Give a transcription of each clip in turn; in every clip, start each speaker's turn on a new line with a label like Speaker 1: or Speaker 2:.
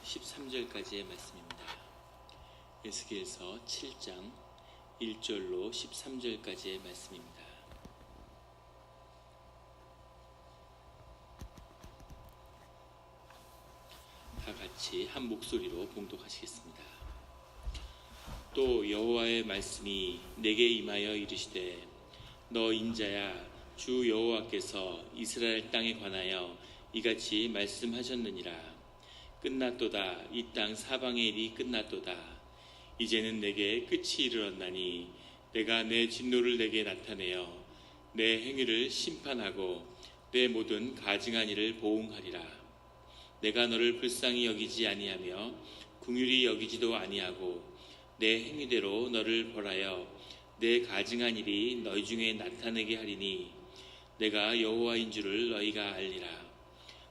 Speaker 1: 13절까지의 말씀입니다. 에스겔서 7장 1절로 13절까지의 말씀입니다. 다 같이 한 목소리로 봉독하시겠습니다. 또 여호와의 말씀이 내게 임하여 이르시되, 너 인자야, 주 여호와께서 이스라엘 땅에 관하여 이같이 말씀하셨느니라. 끝났도다. 이 땅 사방의 일이 끝났도다. 이제는 내게 끝이 이르렀나니 내가 내 진노를 내게 나타내어 내 행위를 심판하고 내 모든 가증한 일을 보응하리라. 내가 너를 불쌍히 여기지 아니하며 긍휼히 여기지도 아니하고 내 행위대로 너를 벌하여 내 가증한 일이 너희 중에 나타내게 하리니 내가 여호와인 줄을 너희가 알리라.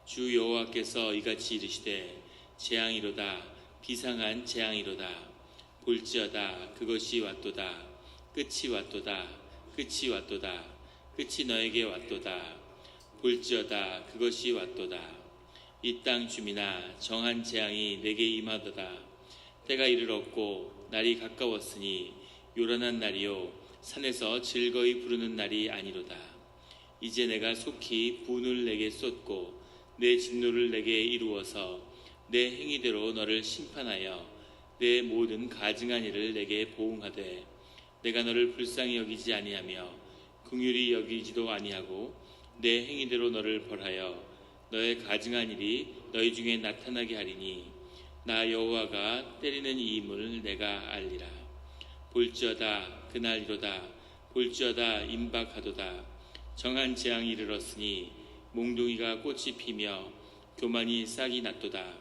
Speaker 1: 주 여호와께서 이같이 이르시되, 재앙이로다. 비상한 재앙이로다. 볼지어다. 그것이 왔도다. 끝이 왔도다. 끝이 왔도다. 끝이 너에게 왔도다. 볼지어다. 그것이 왔도다. 이 땅 주민아, 정한 재앙이 내게 임하도다. 때가 이르렀고 날이 가까웠으니 요란한 날이요 산에서 즐거이 부르는 날이 아니로다. 이제 내가 속히 분을 내게 쏟고 내 진노를 내게 이루어서 내 행위대로 너를 심판하여 내 모든 가증한 일을 내게 보응하되 내가 너를 불쌍히 여기지 아니하며 긍휼히 여기지도 아니하고 내 행위대로 너를 벌하여 너의 가증한 일이 너희 중에 나타나게 하리니 나 여호와가 때리는 이임을 내가 알리라. 볼지어다. 그날이로다. 볼지어다. 임박하도다. 정한 재앙이 이르렀으니 몽둥이가 꽃이 피며 교만이 싹이 났도다.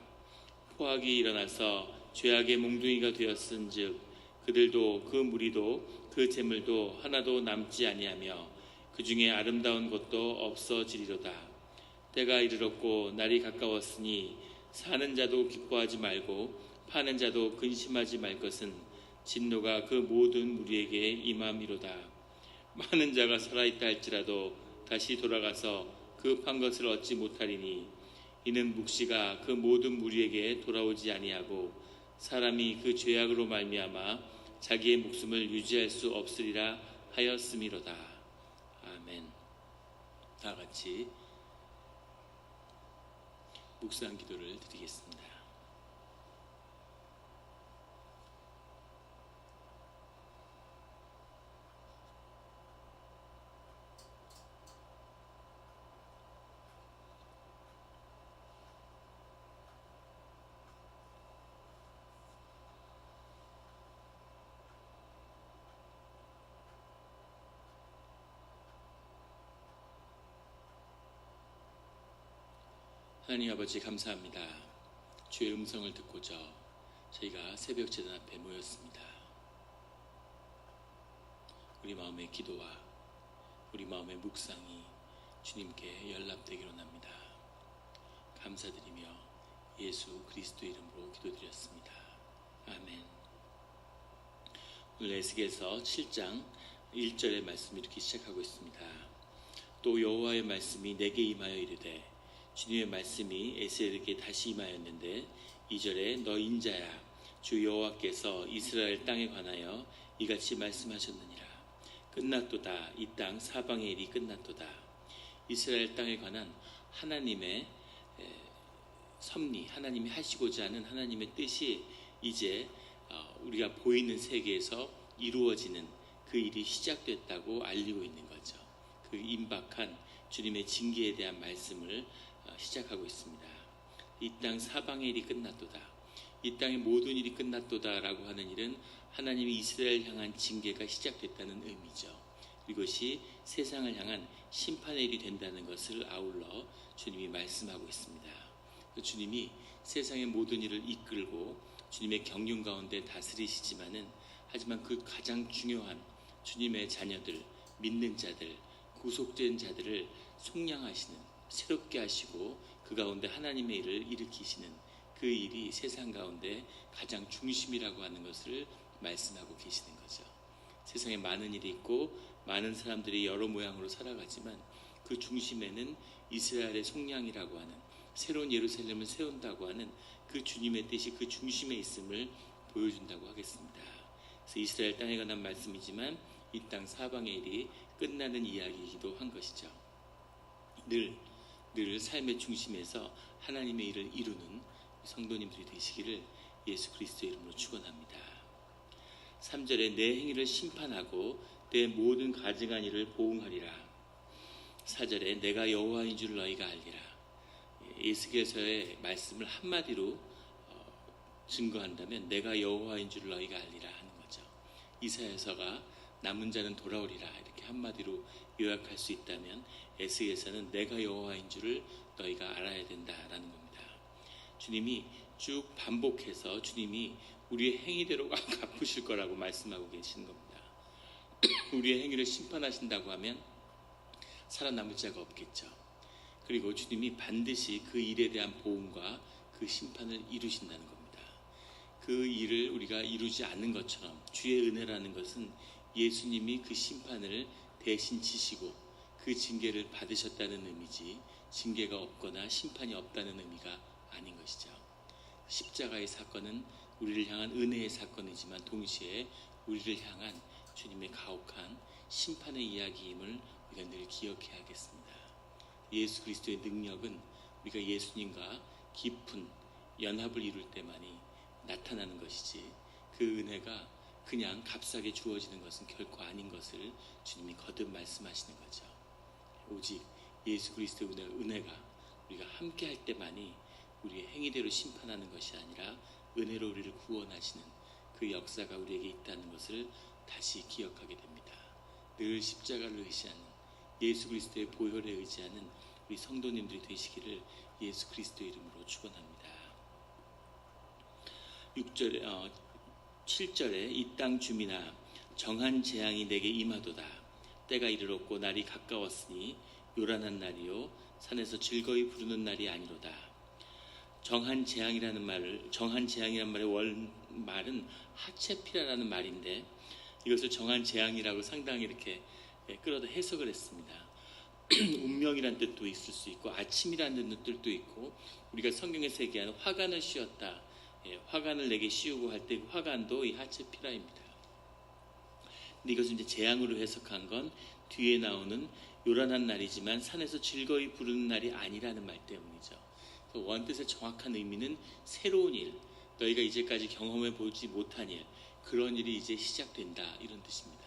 Speaker 1: 포악이 일어나서 죄악의 몽둥이가 되었은즉 그들도 그 무리도 그 재물도 하나도 남지 아니하며 그 중에 아름다운 것도 없어지리로다. 때가 이르렀고 날이 가까웠으니 사는 자도 기뻐하지 말고 파는 자도 근심하지 말 것은 진노가 그 모든 무리에게 임함이로다. 많은 자가 살아있다 할지라도 다시 돌아가서 그 판 것을 얻지 못하리니 이는 묵시가 그 모든 무리에게 돌아오지 아니하고 사람이 그 죄악으로 말미암아 자기의 목숨을 유지할 수 없으리라 하였음이로다. 아멘. 다 같이 묵상 기도를 드리겠습니다. 하나님 아버지, 감사합니다. 주의 음성을 듣고자 저희가 새벽 제단 앞에 모였습니다. 우리 마음의 기도와 우리 마음의 묵상이 주님께 연락되기로 합니다. 감사드리며 예수 그리스도 이름으로 기도드렸습니다. 아멘. 오늘 에스겔서 7장 1절의 말씀 이렇게 시작하고 있습니다. 또 여호와의 말씀이 내게 임하여 이르되, 주님의 말씀이 에스겔에게 다시 임하였는데 2절에 너 인자야, 주 여호와께서 이스라엘 땅에 관하여 이같이 말씀하셨느니라. 끝났도다. 이 땅 사방의 일이 끝났도다. 이스라엘 땅에 관한 하나님의 섭리, 하나님이 하시고자 하는 하나님의 뜻이 이제 우리가 보이는 세계에서 이루어지는 그 일이 시작됐다고 알리고 있는 거죠. 그 임박한 주님의 징계에 대한 말씀을 시작하고 있습니다. 이 땅 사방의 일이 끝났도다. 이 땅의 모든 일이 끝났도다 라고 하는 일은 하나님이 이스라엘 향한 징계가 시작됐다는 의미죠. 이것이 세상을 향한 심판의 일이 된다는 것을 아울러 주님이 말씀하고 있습니다. 주님이 세상의 모든 일을 이끌고 주님의 경륜 가운데 다스리시지만은, 하지만 그 가장 중요한 주님의 자녀들, 믿는 자들, 구속된 자들을 속량하시는, 새롭게 하시고 그 가운데 하나님의 일을 일으키시는 그 일이 세상 가운데 가장 중심이라고 하는 것을 말씀하고 계시는 거죠. 세상에 많은 일이 있고 많은 사람들이 여러 모양으로 살아가지만 그 중심에는 이스라엘의 속량이라고 하는 새로운 예루살렘을 세운다고 하는 그 주님의 뜻이 그 중심에 있음을 보여준다고 하겠습니다. 그래서 이스라엘 땅에 관한 말씀이지만 이 땅 사방의 일이 끝나는 이야기이기도 한 것이죠. 늘 삶의 중심에서 하나님의 일을 이루는 성도님들이 되시기를 예수 그리스도의 이름으로 축원합니다. 3절에 내 행위를 심판하고 내 모든 가증한 일을 보응하리라. 4절에 내가 여호와인 줄 너희가 알리라. 에스겔서의 말씀을 한마디로 증거한다면 내가 여호와인 줄 너희가 알리라 하는 거죠. 이사야서가 남은 자는 돌아오리라 이렇게 한마디로 요약할 수 있다면 에스겔서는 내가 여호와인 줄을 너희가 알아야 된다라는 겁니다. 주님이 쭉 반복해서 주님이 우리의 행위대로 갚으실 거라고 말씀하고 계시는 겁니다. 우리의 행위를 심판하신다고 하면 살아남을 자가 없겠죠. 그리고 주님이 반드시 그 일에 대한 보응과 그 심판을 이루신다는 겁니다. 그 일을 우리가 이루지 않는 것처럼 주의 은혜라는 것은 예수님이 그 심판을 대신 지시고 그 징계를 받으셨다는 의미지 징계가 없거나 심판이 없다는 의미가 아닌 것이죠. 십자가의 사건은 우리를 향한 은혜의 사건이지만 동시에 우리를 향한 주님의 가혹한 심판의 이야기임을 우리가 늘 기억해야겠습니다. 예수 그리스도의 능력은 우리가 예수님과 깊은 연합을 이룰 때만이 나타나는 것이지 그 은혜가 그냥 값싸게 주어지는 것은 결코 아닌 것을 주님이 거듭 말씀하시는 거죠. 오직 예수 그리스도의 은혜가 우리가 함께 할 때만이 우리의 행위대로 심판하는 것이 아니라 은혜로 우리를 구원하시는 그 역사가 우리에게 있다는 것을 다시 기억하게 됩니다. 늘 십자가를 의지하는 예수 그리스도의 보혈에 의지하는 우리 성도님들이 되시기를 예수 그리스도의 이름으로 축원합니다. 7절에 이 땅 주민아 정한 재앙이 내게 임하도다. 때가 이르렀고 날이 가까웠으니 요란한 날이요 산에서 즐거이 부르는 날이 아니로다. 정한 재앙이라는 말의 말은 하체피라라는 말인데 이것을 정한 재앙이라고 상당히 이렇게 끌어다 해석을 했습니다. 운명이라는 뜻도 있을 수 있고 아침이라는 뜻도 있고 우리가 성경에서 얘기하는 화관을 씌웠다. 화관을 내게 씌우고 할 때 화관도 이 하체피라입니다. 근데 이것을 이제 재앙으로 해석한 건 뒤에 나오는 요란한 날이지만 산에서 즐거이 부르는 날이 아니라는 말 때문이죠. 원뜻의 정확한 의미는 새로운 일, 너희가 이제까지 경험해 보지 못한 일, 그런 일이 이제 시작된다 이런 뜻입니다.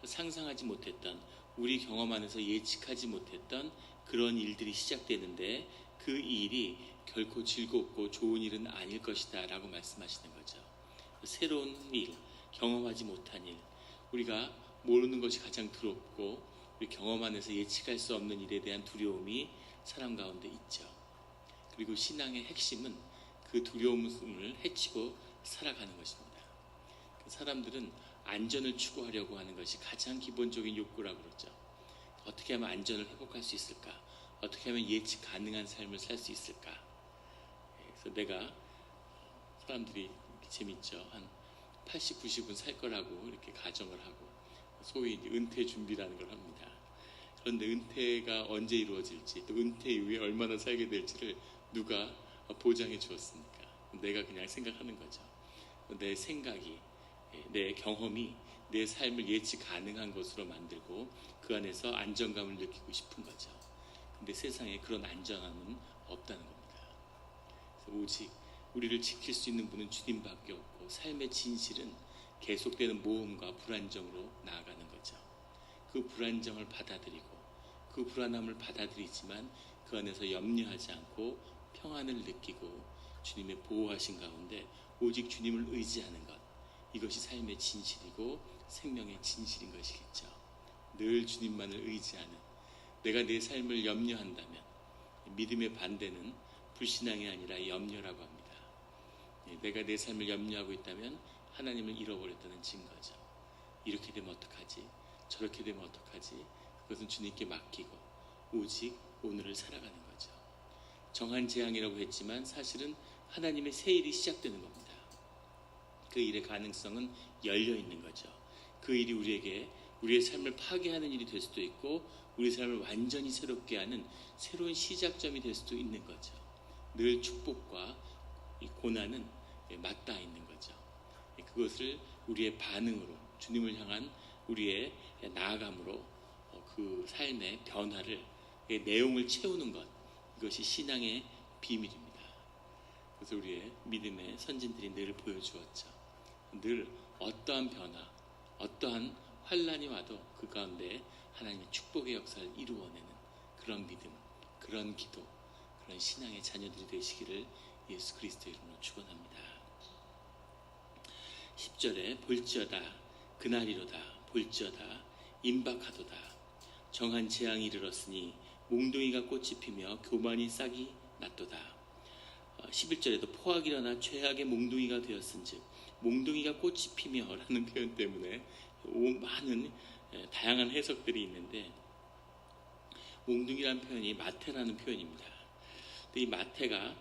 Speaker 1: 상상하지 못했던 우리 경험 안에서 예측하지 못했던 그런 일들이 시작되는데 그 일이 결코 즐겁고 좋은 일은 아닐 것이다 라고 말씀하시는 거죠. 새로운 일, 경험하지 못한 일, 우리가 모르는 것이 가장 두렵고 우리 경험 안에서 예측할 수 없는 일에 대한 두려움이 사람 가운데 있죠. 그리고 신앙의 핵심은 그 두려움을 헤치고 살아가는 것입니다. 사람들은 안전을 추구하려고 하는 것이 가장 기본적인 욕구라고 그러죠. 어떻게 하면 안전을 회복할 수 있을까? 어떻게 하면 예측 가능한 삶을 살 수 있을까? 그래서 내가 사람들이 재밌죠. 한 80, 90은 살 거라고 이렇게 가정을 하고 소위 이제 은퇴 준비라는 걸 합니다. 그런데 은퇴가 언제 이루어질지 또 은퇴 이후에 얼마나 살게 될지를 누가 보장해 주었습니까? 내가 그냥 생각하는 거죠. 내 생각이, 내 경험이 내 삶을 예측 가능한 것으로 만들고 그 안에서 안정감을 느끼고 싶은 거죠. 근데 세상에 그런 안정함은 없다는 겁니다. 그래서 오직 우리를 지킬 수 있는 분은 주님밖에 없고 삶의 진실은 계속되는 모험과 불안정으로 나아가는 거죠. 그 불안정을 받아들이고 그 불안함을 받아들이지만 그 안에서 염려하지 않고 평안을 느끼고 주님의 보호하신 가운데 오직 주님을 의지하는 것, 이것이 삶의 진실이고 생명의 진실인 것이겠죠. 늘 주님만을 의지하는, 내가 내 삶을 염려한다면 믿음의 반대는 불신앙이 아니라 염려라고 합니다. 내가 내 삶을 염려하고 있다면 하나님을 잃어버렸다는 증거죠. 이렇게 되면 어떡하지? 저렇게 되면 어떡하지? 그것은 주님께 맡기고 오직 오늘을 살아가는 거죠. 정한 재앙이라고 했지만 사실은 하나님의 새 일이 시작되는 겁니다. 그 일의 가능성은 열려 있는 거죠. 그 일이 우리에게 우리의 삶을 파괴하는 일이 될 수도 있고 우리 삶을 완전히 새롭게 하는 새로운 시작점이 될 수도 있는 거죠. 늘 축복과 이 고난은 맞닿아 있는 거죠. 그것을 우리의 반응으로, 주님을 향한 우리의 나아감으로 그 삶의 변화를, 내용을 채우는 것, 이것이 신앙의 비밀입니다. 그래서 우리의 믿음의 선진들이 늘 보여주었죠. 늘 어떠한 변화, 어떠한 환란이 와도 그 가운데 하나님의 축복의 역사를 이루어내는 그런 믿음, 그런 기도, 그런 신앙의 자녀들이 되시기를 예수 그리스도의 이름으로 축원합니다. 10절에 볼지어다 그날이로다 볼지어다 임박하도다 정한 재앙이 이르렀으니 몽둥이가 꽃이 피며 교만이 싹이 났도다. 11절에도 포악이 일어나 최악의 몽둥이가 되었은즉, 몽둥이가 꽃이 피며 라는 표현 때문에 많은 다양한 해석들이 있는데, 몽둥이라는 표현이 마태라는 표현입니다. 근데 이 마태가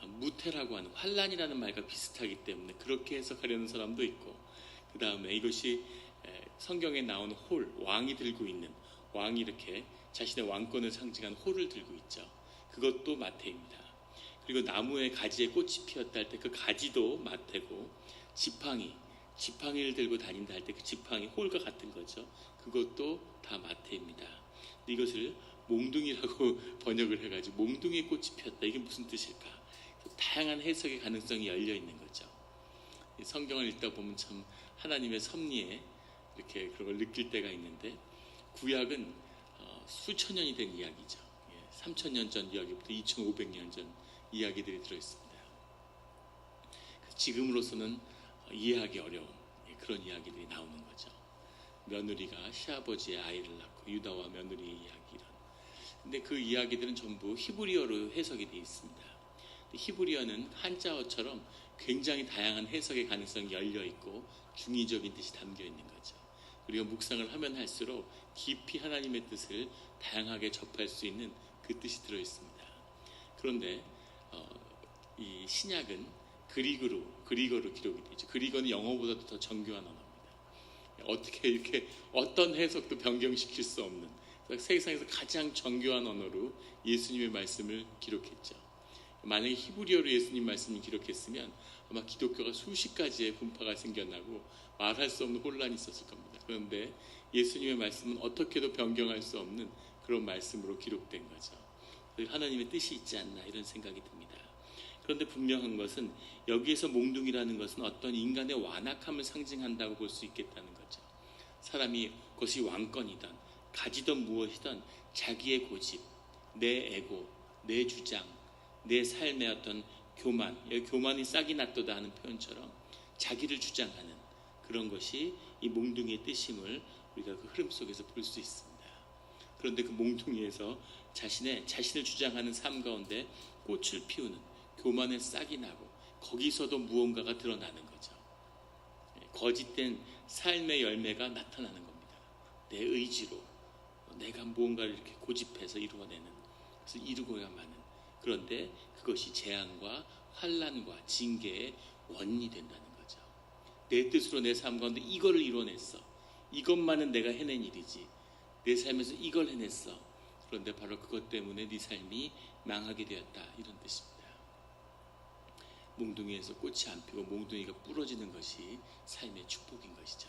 Speaker 1: 무태라고 하는 환란이라는 말과 비슷하기 때문에 그렇게 해석하려는 사람도 있고, 그 다음에 이것이 성경에 나오는 홀, 왕이 들고 있는, 왕이 이렇게 자신의 왕권을 상징하는 홀을 들고 있죠. 그것도 마태입니다. 그리고 나무에 가지에 꽃이 피었다 할 때 그 가지도 마태고, 지팡이를 들고 다닌다 할 때 그 지팡이 홀과 같은 거죠. 그것도 다 마태입니다. 이것을 몽둥이라고 번역을 해가지고 몽둥이에 꽃이 피었다, 이게 무슨 뜻일까? 다양한 해석의 가능성이 열려 있는 거죠. 성경을 읽다 보면 참 하나님의 섭리에 이렇게 그런 걸 느낄 때가 있는데, 구약은 수천 년이 된 이야기죠. 3,000년 전 이야기부터 2,500년 전 이야기들이 들어있습니다. 지금으로서는 이해하기 어려운 그런 이야기들이 나오는 거죠. 며느리가 시아버지의 아이를 낳고 유다와 며느리의 이야기, 이런. 근데 그 이야기들은 전부 히브리어로 해석이 되어 있습니다. 히브리어는 한자어처럼 굉장히 다양한 해석의 가능성이 열려 있고 중의적인 뜻이 담겨 있는 거죠. 우리가 묵상을 하면 할수록 깊이 하나님의 뜻을 다양하게 접할 수 있는 그 뜻이 들어 있습니다. 그런데 이 신약은 그리거로 기록이 되죠. 그리거는 영어보다도 더 정교한 언어입니다. 어떻게 이렇게 어떤 해석도 변경시킬 수 없는 세상에서 가장 정교한 언어로 예수님의 말씀을 기록했죠. 만약에 히브리어로 예수님 말씀을 기록했으면 아마 기독교가 수십 가지의 분파가 생겨나고 말할 수 없는 혼란이 있었을 겁니다. 그런데 예수님의 말씀은 어떻게도 변경할 수 없는 그런 말씀으로 기록된 거죠. 하나님의 뜻이 있지 않나, 이런 생각이 듭니다. 그런데 분명한 것은 여기에서 몽둥이라는 것은 어떤 인간의 완악함을 상징한다고 볼 수 있겠다는 거죠. 사람이 그것이 왕권이든 가지던 무엇이든 자기의 고집, 내 에고, 내 주장, 내 삶의 어떤 교만, 교만이 싹이 났도다 하는 표현처럼 자기를 주장하는 그런 것이 이 몽둥이의 뜻임을 우리가 그 흐름 속에서 볼 수 있습니다. 그런데 그 몽둥이에서 자신을 주장하는 삶 가운데 꽃을 피우는 교만의 싹이 나고 거기서도 무언가가 드러나는 거죠. 거짓된 삶의 열매가 나타나는 겁니다. 내 의지로 내가 무언가를 이렇게 고집해서 이루어내는, 그래서 이루고야만 하는. 그런데 그것이 재앙과 환란과 징계의 원인이 된다는 거죠. 내 뜻으로 내 삶 가운데 이거를 이뤄냈어. 이것만은 내가 해낸 일이지. 내 삶에서 이걸 해냈어. 그런데 바로 그것 때문에 네 삶이 망하게 되었다, 이런 뜻입니다. 몽둥이에서 꽃이 안 피고 몽둥이가 부러지는 것이 삶의 축복인 것이죠.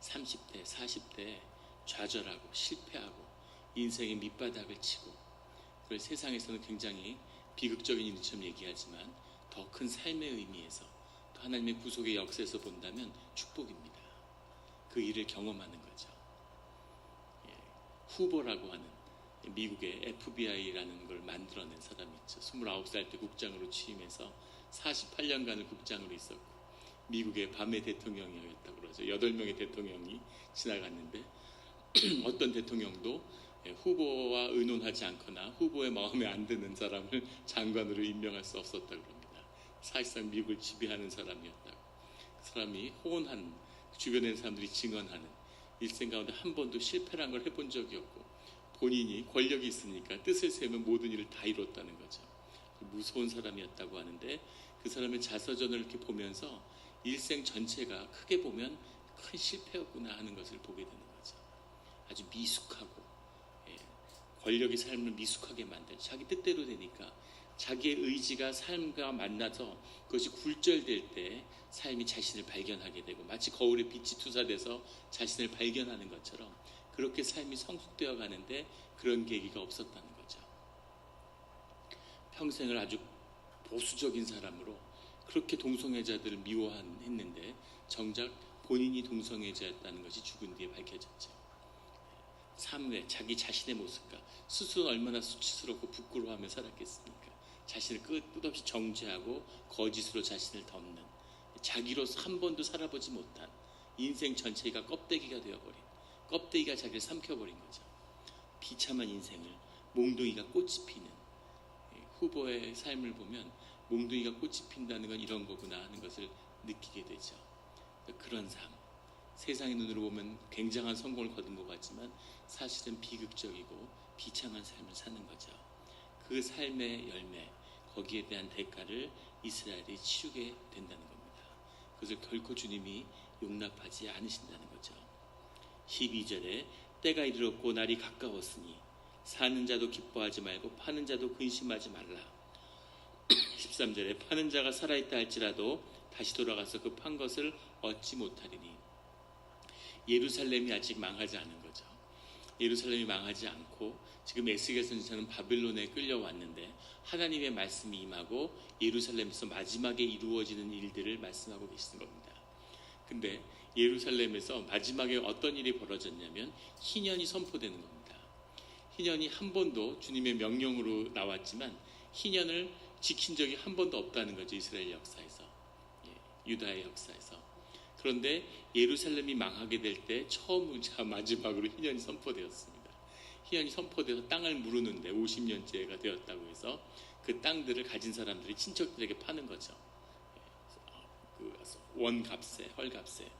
Speaker 1: 30대, 40대 좌절하고 실패하고 인생의 밑바닥을 치고, 그걸 세상에서는 굉장히 비극적인 일처럼 얘기하지만 더 큰 삶의 의미에서, 또 하나님의 구속의 역사에서 본다면 축복입니다. 그 일을 경험하는 거죠. 후보라고 하는 미국의 FBI라는 걸 만들어낸 사람이 있죠. 29살 때 국장으로 취임해서 48년간을 국장으로 있었고 미국의 밤의 대통령이었다고 그러죠. 8명의 대통령이 지나갔는데 어떤 대통령도 후보와 의논하지 않거나 후보의 마음에 안 드는 사람을 장관으로 임명할 수 없었다고 합니다. 사실상 미국을 지배하는 사람이었다고. 그 사람이 호언한, 주변에 있는 사람들이 증언하는 일생 가운데 한 번도 실패란 걸 해본 적이 없고 본인이 권력이 있으니까 뜻을 세우면 모든 일을 다 이뤘다는 거죠. 무서운 사람이었다고 하는데 그 사람의 자서전을 이렇게 보면서 일생 전체가 크게 보면 큰 실패였구나 하는 것을 보게 되는 거죠. 아주 미숙하고 권력의 삶을 미숙하게 만들죠. 자기 뜻대로 되니까 자기의 의지가 삶과 만나서 그것이 굴절될 때 삶이 자신을 발견하게 되고 마치 거울에 빛이 투사돼서 자신을 발견하는 것처럼 그렇게 삶이 성숙되어 가는데 그런 계기가 없었다는 거죠. 평생을 아주 보수적인 사람으로 그렇게 동성애자들을 미워했는데 정작 본인이 동성애자였다는 것이 죽은 뒤에 밝혀졌죠. 삶의 자기 자신의 모습과 스스로는 얼마나 수치스럽고 부끄러워하며 살았겠습니까? 자신을 끝없이 정죄하고 거짓으로 자신을 덮는 자기로서 한 번도 살아보지 못한 인생 전체가 껍데기가 되어버린 껍데기가 자기를 삼켜버린 거죠. 비참한 인생을 몽둥이가 꽃이 피는 후보의 삶을 보면 몽둥이가 꽃이 핀다는 건 이런 거구나 하는 것을 느끼게 되죠. 그런 삶, 세상의 눈으로 보면 굉장한 성공을 거둔 것 같지만 사실은 비극적이고 비참한 삶을 사는 거죠. 그 삶의 열매, 거기에 대한 대가를 이스라엘이 치르게 된다는 겁니다. 그것을 결코 주님이 용납하지 않으신다는 거죠. 12절에 때가 이르렀고 날이 가까웠으니 사는 자도 기뻐하지 말고 파는 자도 근심하지 말라. 13절에 파는 자가 살아있다 할지라도 다시 돌아가서 그 판 것을 얻지 못하리니 예루살렘이 아직 망하지 않은 거죠. 예루살렘이 망하지 않고 지금 에스겔 선지자는 바빌론에 끌려왔는데 하나님의 말씀이 임하고 예루살렘에서 마지막에 이루어지는 일들을 말씀하고 계시는 겁니다. 근데 예루살렘에서 마지막에 어떤 일이 벌어졌냐면 희년이 선포되는 겁니다. 희년이 한 번도 주님의 명령으로 나왔지만 희년을 지킨 적이 한 번도 없다는 거죠. 이스라엘 역사에서, 유다의 역사에서. 그런데 예루살렘이 망하게 될 때 처음이자 마지막으로 희년이 선포되었습니다. 희년이 선포돼서 땅을 무르는데 50년째가 되었다고 해서 그 땅들을 가진 사람들이 친척들에게 파는 거죠. 그 원값에, 헐값에.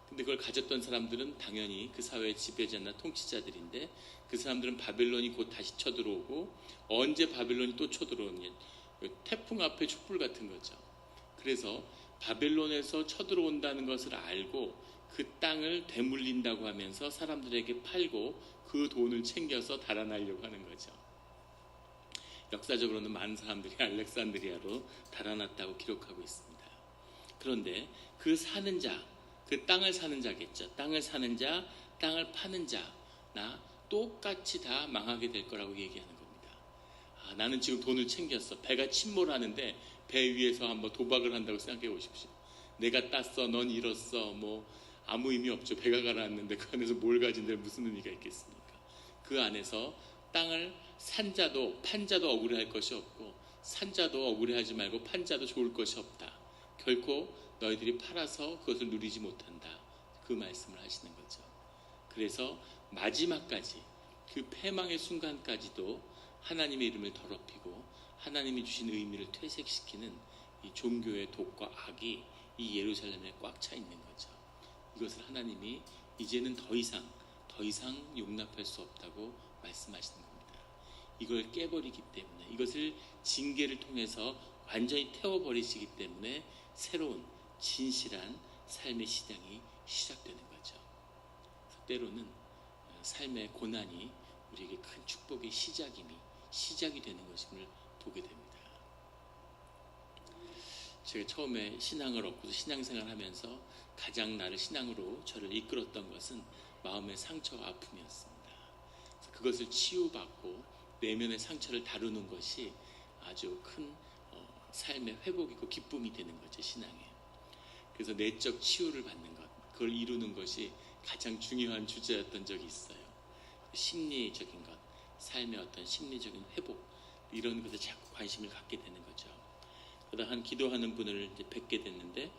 Speaker 1: 근데 그걸 가졌던 사람들은 당연히 그 사회의 지배자나 통치자들인데 그 사람들은 바벨론이 곧 다시 쳐들어오고 언제 바벨론이 또 쳐들어오느냐, 태풍 앞에 촛불 같은 거죠. 그래서 바벨론에서 쳐들어온다는 것을 알고 그 땅을 되물린다고 하면서 사람들에게 팔고 그 돈을 챙겨서 달아나려고 하는 거죠. 역사적으로는 많은 사람들이 알렉산드리아로 달아났다고 기록하고 있습니다. 그런데 그 사는 자, 그 땅을 사는 자겠죠. 땅을 사는 자, 땅을 파는 자나 똑같이 다 망하게 될 거라고 얘기하는 겁니다. 나는 지금 돈을 챙겼어. 배가 침몰하는데 배 위에서 한번 도박을 한다고 생각해 보십시오. 내가 땄어, 넌 잃었어, 뭐 아무 의미 없죠. 배가 가라앉는데 그 안에서 뭘 가진 데 무슨 의미가 있겠습니까? 그 안에서 땅을 산 자도 판 자도 억울해할 것이 없고 산 자도 억울해하지 말고 판 자도 좋을 것이 없다. 결코 너희들이 팔아서 그것을 누리지 못한다. 그 말씀을 하시는 거죠. 그래서 마지막까지 그 패망의 순간까지도 하나님의 이름을 더럽히고 하나님이 주신 의미를 퇴색시키는 이 종교의 독과 악이 이 예루살렘에 꽉 차 있는 거죠. 이것을 하나님이 이제는 더 이상 용납할 수 없다고 말씀하시는 겁니다. 이걸 깨버리기 때문에, 이것을 징계를 통해서 완전히 태워버리시기 때문에 새로운 진실한 삶의 시작이 시작되는 거죠. 때로는 삶의 고난이 우리에게 큰 축복의 시작이 되는 것임을 보게 됩니다. 제가 처음에 신앙을 얻고서 신앙생활을 하면서 가장 나를 신앙으로 저를 이끌었던 것은 마음의 상처와 아픔이었습니다. 그것을 치유받고 내면의 상처를 다루는 것이 아주 큰 삶의 회복이고 기쁨이 되는 거죠, 신앙에. 그래서 내적 치유를 받는 것, 그걸 이루는 것이 가장 중요한 주제였던 적이 있어요. 심리적인 것, 삶의 어떤 심리적인 회복, 이런 것에 자꾸 관심을 갖게 되는 거죠. 그러다 한 기도하는 분을 이제 뵙게 됐는데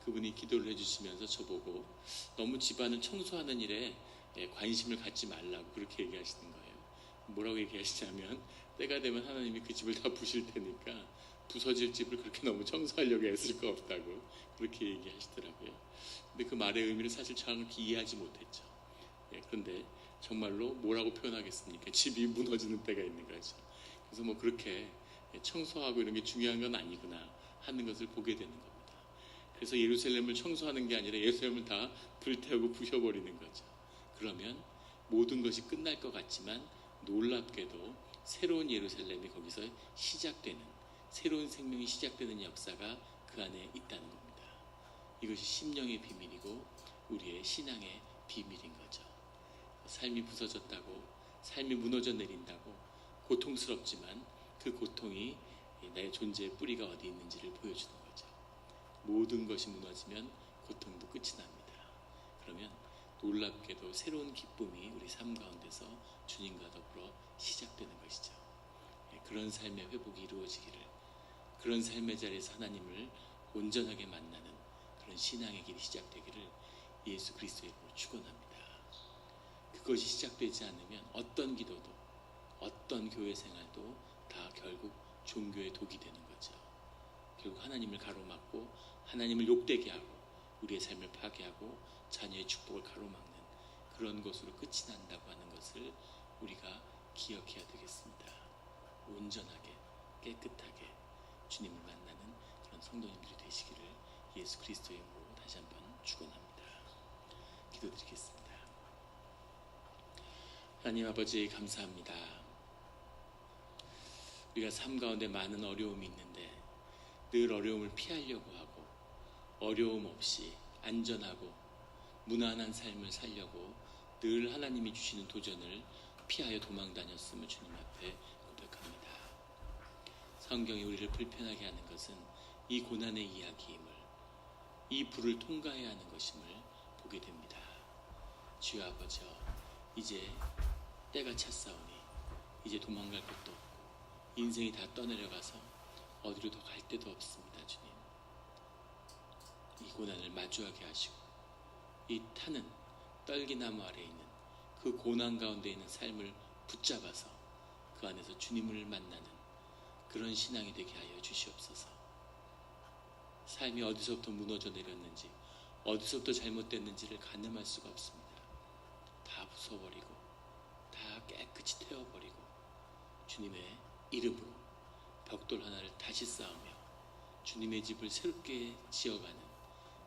Speaker 1: 그분이 기도를 해주시면서 저보고 너무 집안을 청소하는 일에 관심을 갖지 말라고 그렇게 얘기하시는 거예요. 뭐라고 얘기하시냐면 때가 되면 하나님이 그 집을 다 부실 테니까 부서질 집을 그렇게 너무 청소하려고 애쓸 거 없다고 그렇게 얘기하시더라고요. 근데 그 말의 의미를 사실 정확히 이해하지 못했죠. 그런데 정말로 뭐라고 표현하겠습니까? 집이 무너지는 때가 있는 거죠. 그래서 뭐 그렇게 청소하고 이런 게 중요한 건 아니구나 하는 것을 보게 되는 겁니다. 그래서 예루살렘을 청소하는 게 아니라 예루살렘을 다 불태우고 부셔버리는 거죠. 그러면 모든 것이 끝날 것 같지만 놀랍게도 새로운 예루살렘이 거기서 시작되는, 새로운 생명이 시작되는 역사가 그 안에 있다는 겁니다. 이것이 심령의 비밀이고 우리의 신앙의 비밀인 거죠. 삶이 부서졌다고, 삶이 무너져 내린다고 고통스럽지만 그 고통이 나의 존재의 뿌리가 어디 있는지를 보여주는 거죠. 모든 것이 무너지면 고통도 끝이 납니다. 그러면 놀랍게도 새로운 기쁨이 우리 삶 가운데서 주님과 더불어 시작되는 것이죠. 그런 삶의 회복이 이루어지기를, 그런 삶의 자리에서 하나님을 온전하게 만나는 그런 신앙의 길이 시작되기를 예수 그리스도의 이름으로 축원합니다. 그것이 시작되지 않으면 어떤 기도도, 어떤 교회 생활도 다 결국 종교의 독이 되는 거죠. 결국 하나님을 가로막고 하나님을 욕되게 하고 우리의 삶을 파괴하고 자녀의 축복을 가로막는 그런 것으로 끝이 난다고 하는 것을 우리가 기억해야 되겠습니다. 온전하게 깨끗하게 주님을 만나는 그런 성도님들이 되시기를 예수 그리스도의 이름으로 다시 한번 축원합니다. 기도드리겠습니다. 하나님 아버지 감사합니다. 우리가 삶 가운데 많은 어려움이 있는데 늘 어려움을 피하려고 하고 어려움 없이 안전하고 무난한 삶을 살려고 늘 하나님이 주시는 도전을 피하여 도망 다녔음을 주님 앞에 고백합니다. 성경이 우리를 불편하게 하는 것은 이 고난의 이야기임을, 이 불을 통과해야 하는 것임을 보게 됩니다. 주여 아버지여, 이제 때가 찼사오니 이제 도망갈 곳도 없고 인생이 다 떠내려가서 어디로 더 갈 데도 없습니다. 주님, 이 고난을 마주하게 하시고 이 타는 떨기나무 아래에 있는 그 고난 가운데 있는 삶을 붙잡아서 그 안에서 주님을 만나는 그런 신앙이 되게 하여 주시옵소서. 삶이 어디서부터 무너져 내렸는지, 어디서부터 잘못됐는지를 가늠할 수가 없습니다. 다 부숴버리고 다 깨끗이 태워버리고 주님의 이름으로 벽돌 하나를 다시 쌓으며 주님의 집을 새롭게 지어가는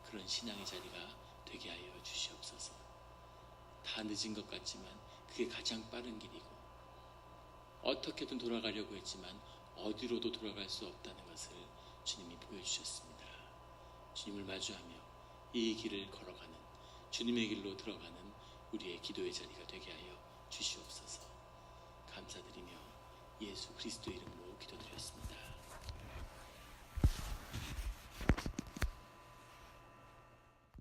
Speaker 1: 그런 신앙의 자리가 되게 하여 주시옵소서. 다 늦은 것 같지만 그게 가장 빠른 길이고 어떻게든 돌아가려고 했지만 어디로도 돌아갈 수 없다는 것을 주님이 보여주셨습니다. 주님을 마주하며 이 길을 걸어가는, 주님의 길로 들어가는 우리의 기도의 자리가 되게 하여 주시옵소서. 감사드리며 예수 그리스도의 이름으로 기도드렸습니다.